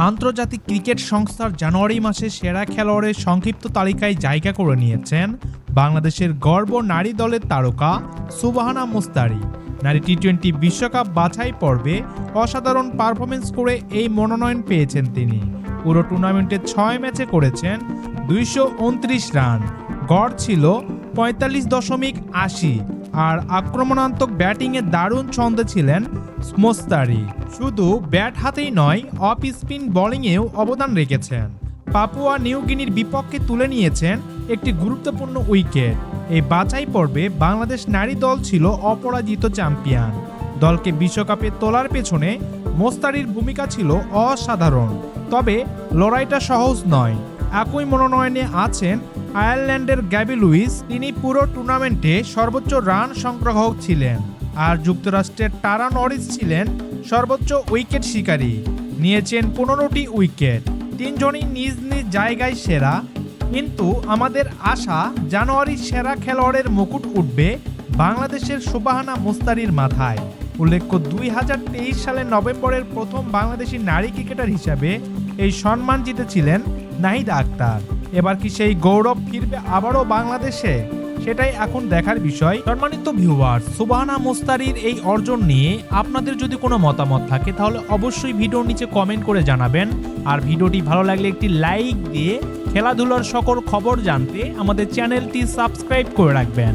আন্তর্জাতিক ক্রিকেট সংস্থার জানুয়ারি মাসে সেরা খেলোয়াড়ের সংক্ষিপ্ত তালিকায় জায়গা করে নিয়েছেন বাংলাদেশের গর্ব নারী দলের তারকা সুবহানা মুস্তারি। নারী টি-20 বিশ্বকাপ বাছাই পর্বে অসাধারণ পারফরমেন্স করে এই মনোনয়ন পেয়েছেন তিনি। পুরো টুর্নামেন্টে 6 ম্যাচে করেছেন 229 রান, গড় ছিল 45.80 আর আক্রমণাত্মক ব্যাটিংয়ে দারুণ ছন্দে ছিলেন মুস্তারি। শুধু ব্যাট হাতেই নয়, অফ স্পিন বোলিংয়েও অবদান রেখেছেন। পাপুয়া নিউ গিনির বিপক্ষে তুলে নিয়েছেন একটি গুরুত্বপূর্ণ উইকেট। এই বাছাই পর্বে বাংলাদেশ নারী দল ছিল অপরাজিত চ্যাম্পিয়ন। দলকে বিশ্বকাপে তোলার পেছনে মুস্তারির ভূমিকা ছিল অসাধারণ। তবে লড়াইটা সহজ নয়। একই মনোনয়নে আছেন আয়ারল্যান্ডের গ্যাবি লুইস, তিনি পুরো টুর্নামেন্টে সর্বোচ্চ রান সংগ্রাহক ছিলেন। আর যুক্তরাষ্ট্রের টারা নরিস ছিলেন সর্বোচ্চ উইকেট শিকারী, নিয়েছেন 15টি উইকেট। তিনজনই নিজ নিজ জায়গায় সেরা। কিন্তু আমাদের আশা জানুয়ারির সেরা খেলোয়াড়ের মুকুট উঠবে বাংলাদেশের সুবহানা মুস্তারির মাথায়। উল্লেখ্য, 2023 সালের নভেম্বরের প্রথম বাংলাদেশি নারী ক্রিকেটার হিসাবে এই সম্মান জিতেছিলেন নাহিদ আক্তার। এবার কি সেই গৌরব ফিরবে আবারও বাংলাদেশে? সেটাই এখন দেখার বিষয়। সম্মানিত ভিউয়ার্স, সুবহানা মুস্তারির এই অর্জন নিয়ে আপনাদের যদি কোনো মতামত থাকে তাহলে অবশ্যই ভিডিওর নিচে কমেন্ট করে জানাবেন। আর ভিডিওটি ভালো লাগলে একটি লাইক দিয়ে খেলাধুলার সকল খবর জানতে আমাদের চ্যানেলটি সাবস্ক্রাইব করে রাখবেন।